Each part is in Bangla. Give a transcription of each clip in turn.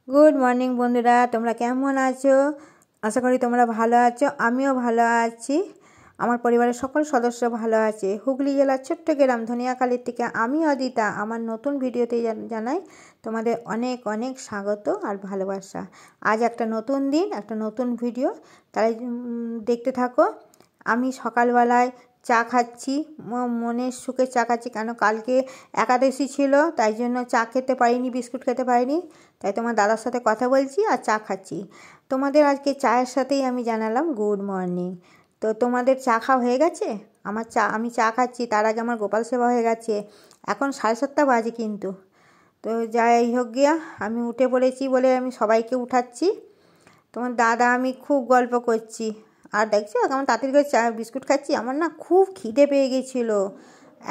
গুড মর্নিং বন্ধুরা, তোমরা কেমন আছো? আশা করি তোমরা ভালো আছো। আমিও ভালো আছি, আমার পরিবারের সকল সদস্য ভালো আছে। হুগলি জেলার ছোট্ট গ্রাম ধনিয়াকালীর থেকে আমি অদিতা আমার নতুন ভিডিওতে জানাই তোমাদের অনেক অনেক স্বাগত আর ভালোবাসা। আজ একটা নতুন দিন, একটা নতুন ভিডিও, তাই দেখতে থাকো। আমি সকালবেলায় চা খাচ্ছি, মনের সুখে চা খাচ্ছি, কেন কালকে একাদশী ছিল, তাই জন্য চা খেতে পারিনি, বিস্কুট খেতে পারিনি। তাই তোমার দাদার সাথে কথা বলছি আর চা খাচ্ছি। তোমাদের আজকে চায়ের সাথেই আমি জানালাম গুড মর্নিং। তো তোমাদের চা খাওয়া হয়ে গেছে? আমি চা খাচ্ছি, তার আগে আমার গোপাল সেবা হয়ে গেছে। এখন 7:30 বাজে কিন্তু। তো যাই হোক গিয়া, আমি উঠে পড়েছি বলে আমি সবাইকে উঠাচ্ছি। তোমার দাদা আমি খুব গল্প করছি, আর দেখছো কেমন তাড়াতাড়ি করে চা বিস্কুট খাচ্ছি। আমার না খুব খিদে পেয়ে গেছিলো,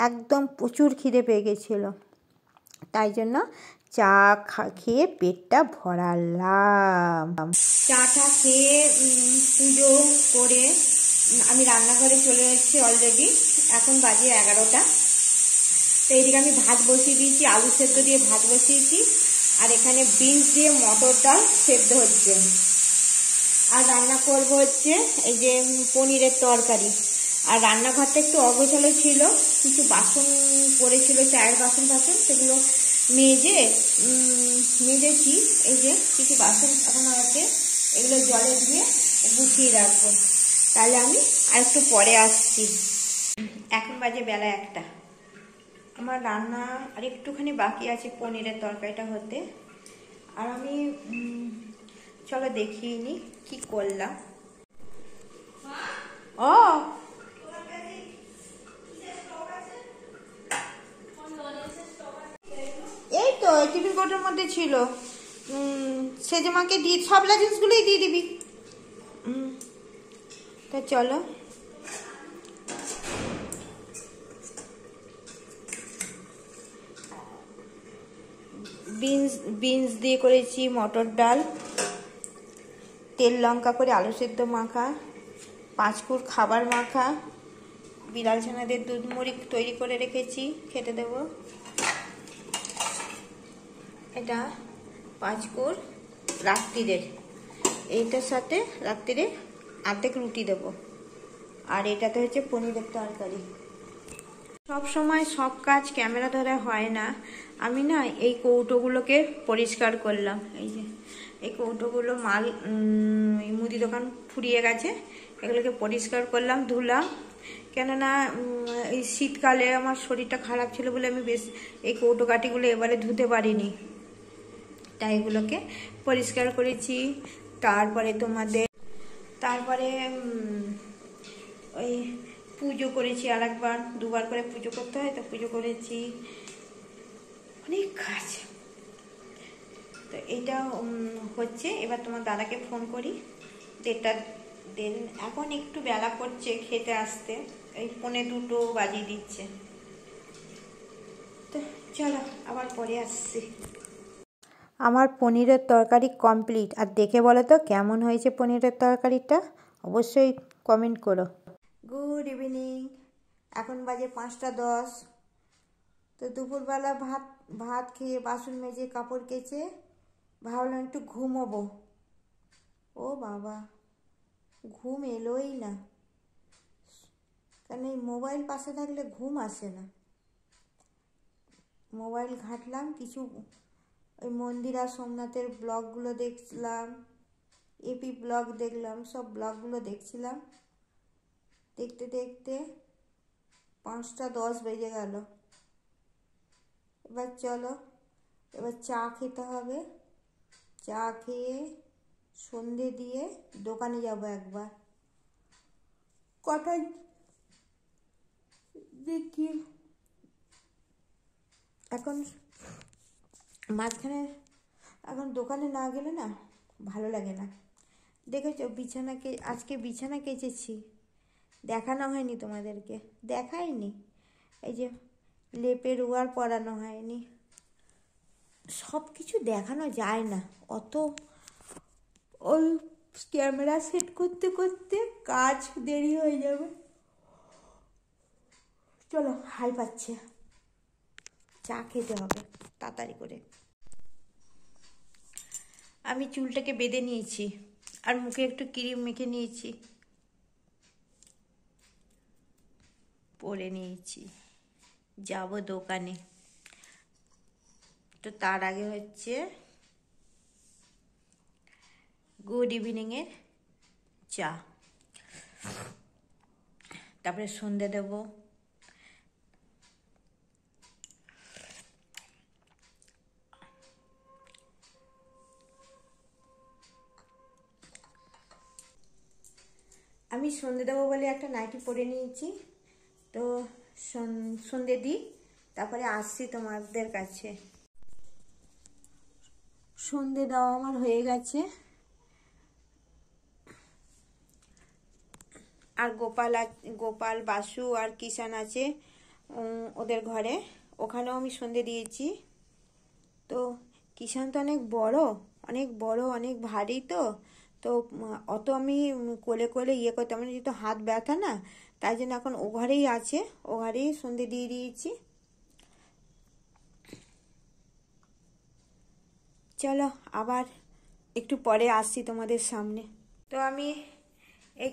একদম প্রচুর খিদে পেয়ে গেছিলো, তাই জন্য চা খেয়ে পেটটা ভরালাম। চাটা খেয়ে পুজো করে আমি রান্নাঘরে চলে এসেছি অলরেডি। এখন বাজে 11টা। তো এইদিকে আমি ভাত বসিয়ে দিয়েছি, আলু সেদ্ধ দিয়ে ভাত বসিয়েছি, আর এখানে বিনস দিয়ে মটর ডাল সেদ্ধ হচ্ছে। আর রান্না করব হচ্ছে এই যে পনিরের তরকারি। আর রান্নাঘরটা একটু অগোছালো ছিল, কিছু বাসন পড়েছিল, চায়ের বাসন সেগুলো মেজেছি। এই যে কিছু বাসন এখন আছে, এগুলো জলে দিয়ে গুছিয়ে রাখবো। তাহলে আমি আর একটু পরে আসছি। এখন বাজে বেলা 1টা। আমার রান্না আর একটুখানি বাকি আছে পনিরের তরকারিটা হতে। আর আমি চলো দেখিয়ে নি কি করলাম। ও এই তো টিফিন কোটের মধ্যে ছিল, সেজমাকে দিয়ে সব লাজেন্সগুলোই দিয়ে দিবি। তা চলো, বিনস দিয়ে করেছি মটর ডাল, তেল লঙ্কা করে আলু সেদ্ধ মাখা, 5 কুর খাবার মাখা, বিড়াল ছানাদের দুধ মুড়ি তৈরি করে রেখেছি, খেতে দেবো। এটা 5 কুর রাত্রিরের, এইটার সাথে রাত্রিরে অর্ধেক রুটি দেবো। আর এটাতে হচ্ছে পনিরের তরকারি। সব সময় সব কাজ ক্যামেরা ধরে হয় না। আমি না এই কৌটোগুলোকে পরিষ্কার করলাম। এই যে এই কৌটোগুলো মাল মুদি দোকান ফুরিয়ে গেছে, এগুলোকে পরিষ্কার করলাম, ধুলাম। কেননা এই শীতকালে আমার শরীরটা খারাপ ছিল বলে আমি বেশ এই কৌটো কাঠিগুলো এবারে ধুতে পারিনি, তাই এগুলোকে পরিষ্কার করেছি। তারপরে ওই পুজো করেছি, আর একবার 2বার করে পুজো করতে হয়, তো পুজো করেছি, অনেক কাজ। তো এটা হচ্ছে। এবার তোমার দাদাকে ফোন করি, 1:30 দিন। এখন একটু বেলা করছে খেতে আসতে, এই 1:45 বাজিয়ে দিচ্ছে। তো চলো আবার পরে আসছি। আমার পনিরের তরকারি কমপ্লিট। আর দেখে বলো তো কেমন হয়েছে পনিরের তরকারিটা, অবশ্যই কমেন্ট করো। গুড ইভিনিং, এখন বাজে 5:10। তো দুপুরবেলা ভাত খেয়ে বাসন মেজে কাপড় কেচে ভাবলাম একটু ঘুমোবো। ও বাবা, ঘুম এলোই না, কারণ এই মোবাইল পাশে থাকলে ঘুম আসে না। মোবাইল ঘাঁটলাম, কিছু ওই মন্দির আর সোমনাথের ব্লগগুলো দেখলাম, এপি ব্লগ দেখলাম, সব ব্লগগুলো দেখছিলাম। দেখতে দেখতে 5:10 বেজে গেল। এবার চলো, এবার চা খেতে হবে। চা খেয়ে সন্ধে দিয়ে দোকানে যাব একবার। কটায় দেখি এখন মাঝখানে, এখন দোকানে না গেলে না ভালো লাগে না। দেখেছো আজকে বিছানা কেচেছি, দেখানো হয়নি তোমাদেরকে, দেখাইনি। এই যে লেপের ওয়ার পরানো হয়নি, সব কিছু দেখানো যায় না অত, ওই ক্যামেরা সেট করতে করতে কাজ দেরি হয়ে যাবে। চলো, হাই পাচ্ছে, চা খেতে হবে তাড়াতাড়ি করে। আমি চুলটাকে বেঁধে নিয়েছি আর মুখে একটু ক্রিম মেখে নিয়েছি, পরে নিয়েছি, যাব দোকানে। তো তার আগে হচ্ছে গুড ইভিনিংয়ের চা, তারপরে সন্ধে দেব। আমি সন্ধে দেবো বলে একটা নাইটি পরে নিয়েছি, তো সন্ধে দিই, তারপরে আসছি তোমাদের কাছে। সন্ধে দেওয়া আমার হয়ে গেছে, আর গোপাল বাসু আর কিষান আছে ওদের ঘরে, ওখানেও আমি সন্ধে দিয়েছি। তো কিষান তো অনেক বড় অনেক ভারী, তো তো অত আমি কোলে কোলে ইয়ে করতে আমার যেহেতু হাত ব্যথা না, তাই জন্য এখন ও ঘরেই আছে, ও ঘরেই সন্ধে দিয়ে দিয়েছি। চলো আবার একটু পরে আসছি তোমাদের সামনে। তো আমি এই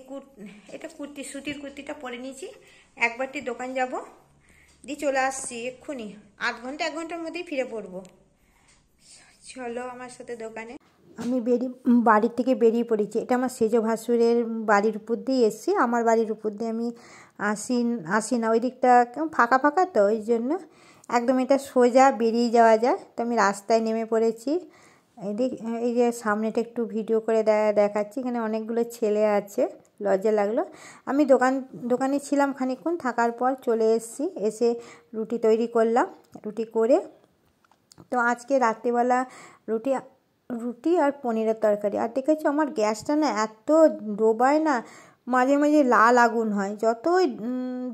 এটা সুতির কুর্তিটা পরে নিয়েছি, একবারটি দোকান যাব, দিয়ে চলে আসছি এক্ষুনি, 1 ঘন্টার মধ্যেই ফিরে পড়বো। চলো আমার সাথে দোকানে। আমি বাড়ির থেকে বেরিয়ে পড়েছি। এটা আমার সেজ ভাসুরের বাড়ির উপর দিয়ে এসছি, আমার বাড়ির উপর দিয়ে আমি আসি না, ওই দিকটা ফাঁকা ফাঁকা, তো ওই জন্য একদম এটা সোজা বেরিয়ে যাওয়া যায়। তো আমি রাস্তায় নেমে পড়েছি। এই যে সামনেটা একটু ভিডিও করে দেখাচ্ছি, এখানে অনেকগুলো ছেলে আছে, লজ্জা লাগলো। আমি দোকানে ছিলাম খানিকক্ষণ, থাকার পর চলে এসেছি, এসে রুটি তৈরি করলাম, রুটি করে তো আজকে রাত্রিবেলা রুটি আর পনিরের তরকারি। আর দেখেছো আমার গ্যাসটা না এত ডোবায় না, মাঝে মাঝে লাল আগুন হয়, যতই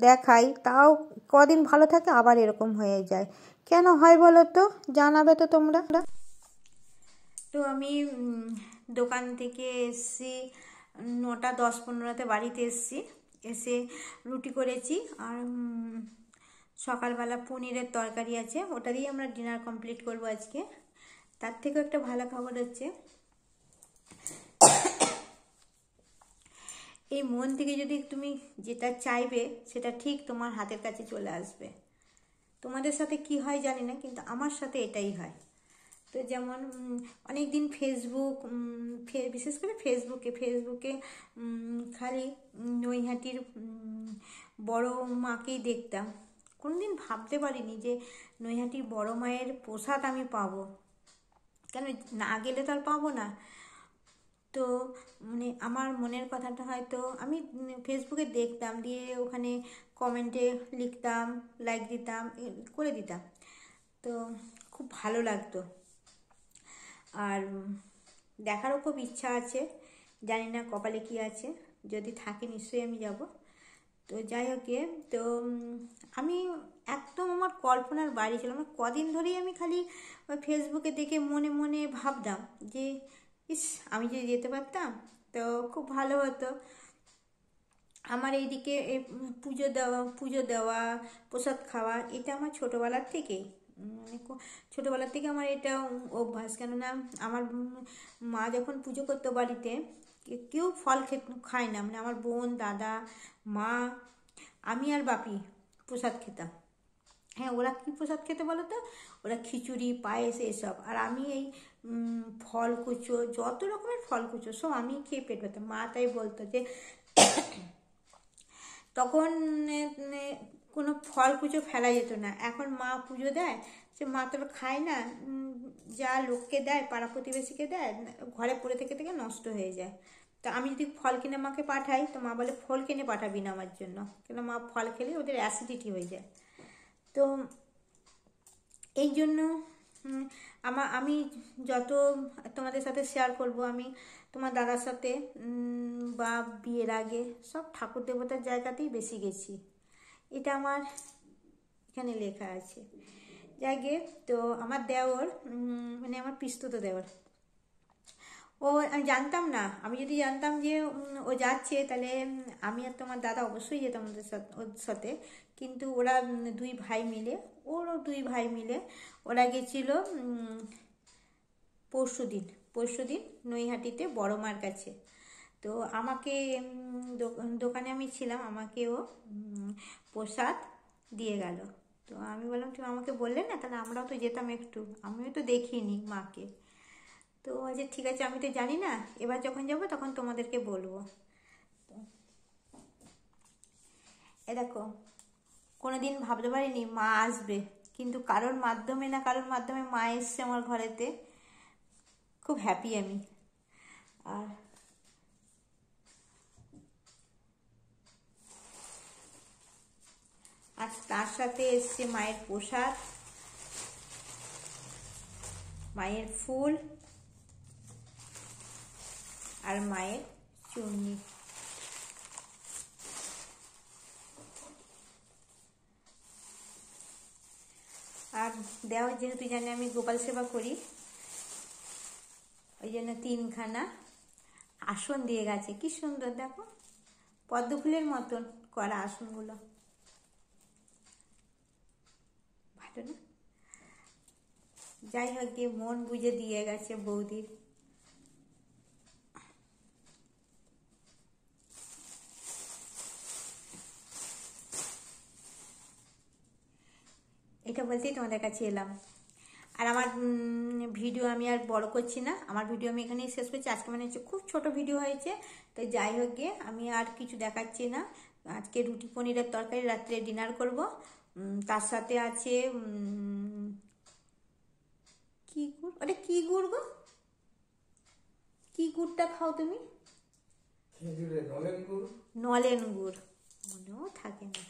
দেখাই তাও কদিন ভালো থাকে, আবার এরকম হয়ে যায়। কেন হয় বলো তো, জানাবে তো তোমরা। তো আমি দোকান থেকে এসছি 9টা 10-15তে বাড়িতে এসছি, এসে রুটি করেছি, আর সকালবেলা পনিরের তরকারি আছে, ওটা দিয়ে আমরা ডিনার কমপ্লিট করবো আজকে। তার থেকেও একটা ভালো খবর হচ্ছে, এই মন থেকে যদি তুমি যেটা চাইবে সেটা ঠিক তোমার হাতের কাছে চলে আসবে। তোমাদের সাথে কি হয় জানি না, কিন্তু আমার সাথে এটাই হয়। তো যেমন অনেক দিন বিশেষ করে ফেসবুকে খালি নৈহাটির বড় মাকেই দেখতাম। কোনোদিন ভাবতে পারিনি যে নৈহাটির বড় মায়ের প্রসাদ আমি পাবো, কেন না গেলে তো আর পাবো না। তো মানে আমার মনের কথাটা হয়তো আমি ফেসবুকে দেখতাম, দিয়ে ওখানে কমেন্টে লিখতাম, লাইক দিতাম, করে দিতাম, তো খুব ভালো লাগতো। আর দেখারও খুব ইচ্ছা আছে, জানি না কপালে কি আছে, যদি থাকে নিশ্চয়ই আমি যাব। তো যাই হোক, তো আমি একদম আমার কল্পনার বাড়ি ছিল। আমার কদিন ধরেই আমি খালি ফেসবুকে দেখে মনে মনে ভাবতাম যে ইস, আমি যদি যেতে পারতাম তো খুব ভালো হতো। আমার এইদিকে পুজো দেওয়া প্রসাদ খাওয়া, এটা আমার ছোটোবেলার থেকেই, মানে ছোটোবেলার থেকে আমার এটা অভ্যাস। কেননা আমার মা যখন পুজো করতো বাড়িতে, কেউ ফল খায় না, মানে আমার বোন, দাদা, মা, আমি আর বাপি প্রসাদ খেতাম। হ্যাঁ, ওরা কী প্রসাদ খেতে বলো তো, ওরা খিচুড়ি, পায়েস এসব, আর আমি এই ফল কুচো, যত রকমের ফল কুচো সব আমি খেয়ে পেট পেতাম। মা তাই বলতো যে তখন কোনো ফল কুচো ফেলা যেত না। এখন মা পুজো দেয়, সে মা তো খায় না, যা লোককে দেয়, পাড়া প্রতিবেশীকে দেয়, ঘরে পড়ে থেকে থেকে নষ্ট হয়ে যায়। তো আমি যদি ফল কিনে মাকে পাঠাই, তো মা বলে ফল কিনে পাঠাবি না আমার জন্য, কেন মা ফল খেলে ওদের অ্যাসিডিটি হয়ে যায়। তো এই জন্য আমি যত তোমাদের সাথে শেয়ার করব, আমি তোমার দাদার সাথে বা বিয়ের আগে সব ঠাকুর দেবতার জায়গাতেই বেশি গেছি, এটা আমার এখানে লেখা আছে। যাকে তো আমার দেওর, মানে আমার পিস্তুত দেওর, ও আমি জানতাম না, আমি যদি জানতাম যে ও যাচ্ছে, তাহলে আমি আর তোমার দাদা অবশ্যই যেতাম ওর সাথে। কিন্তু ওরা দুই ভাই মিলে, ওরও দুই ভাই মিলে ওরা গেছিল পরশুদিন নৈহাটিতে বড় মার কাছে। তো আমাকে দোকানে আমি ছিলাম, আমাকেও প্রসাদ দিয়ে গেল। তো আমি বললাম তুমি আমাকে বললে না, তাহলে আমরাও তো যেতাম একটু, আমিও তো দেখিনি মাকে। তো আচ্ছা ঠিক আছে, আমি তো জানি না, এবার যখন যাব তখন তোমাদেরকে বলবো। এ দেখো, কোনোদিন ভাবতে পারিনি মা আসবে, কিন্তু কারোর মাধ্যমে না কারোর মাধ্যমে মা এসছে আমার ঘরেতে। খুব হ্যাপি আমি। আর আর তার সাথে এসছে মায়ের প্রসাদ, মায়ের ফুল আর মায়ের চুন্নি। আর দেওয়া, যেহেতু জানি আমি গোপাল সেবা করি, ওই জন্য 3খানা আসন দিয়ে গেছে। কি সুন্দর দেখো, পদ্ম ফুলের মতন করা আসনগুলো, ভালো না? যাই হোক, গিয়ে মন বুঝে দিয়ে গেছে বৌদির। এটা বলতেই তোমাদের কাছে এলাম। আর আমার ভিডিও আমি আর বড় করছি না, আমার ভিডিও আমি এখানেই শেষ করছি। আজকে মানে হচ্ছে খুব ছোট ভিডিও হয়েছে, তো যাই হোক গিয়ে আমি আর কিছু দেখাচ্ছি না। আজকে রুটি পনিরের তরকারি রাত্রে ডিনার করব। তার সাথে আছে কি গুড়, ওটা কি গুড় গো? কি গুড়টা খাও তুমি? নলেন গুড়, মনেও থাকে না।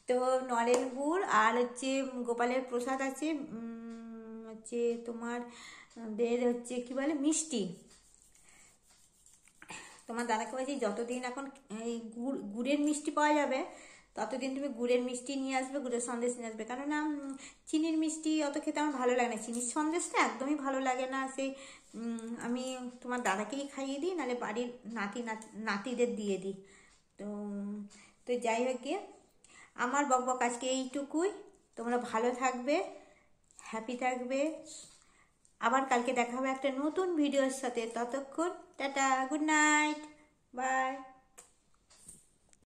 তো নলেন গুড় আর হচ্ছে গোপালের প্রসাদ আছে, হচ্ছে তোমার হচ্ছে কি বলে মিষ্টি। তোমার দাদাকে বলছি যতদিন এখন এই গুড়ের মিষ্টি পাওয়া যাবে ততদিন তুমি গুড়ের মিষ্টি নিয়ে আসবে, গুড়ের সন্দেশ নিয়ে আসবে। কেননা চিনির মিষ্টি অত খেতে আমার ভালো লাগে না, চিনির সন্দেশটা একদমই ভালো লাগে না। সেই আমি তোমার দাদাকেই খাইয়ে দিই, নাহলে বাড়ির নাতিদের দিয়ে দিই। তো তো যাই হোক গিয়ে আমার বকবক আজকে এইটুকুই। তোমরা ভালো থাকবে, হ্যাপি থাকবে। আবার কালকে দেখা হবে একটা নতুন ভিডিওর সাথে। ততক্ষণ টাটা, গুড নাইট, বাই।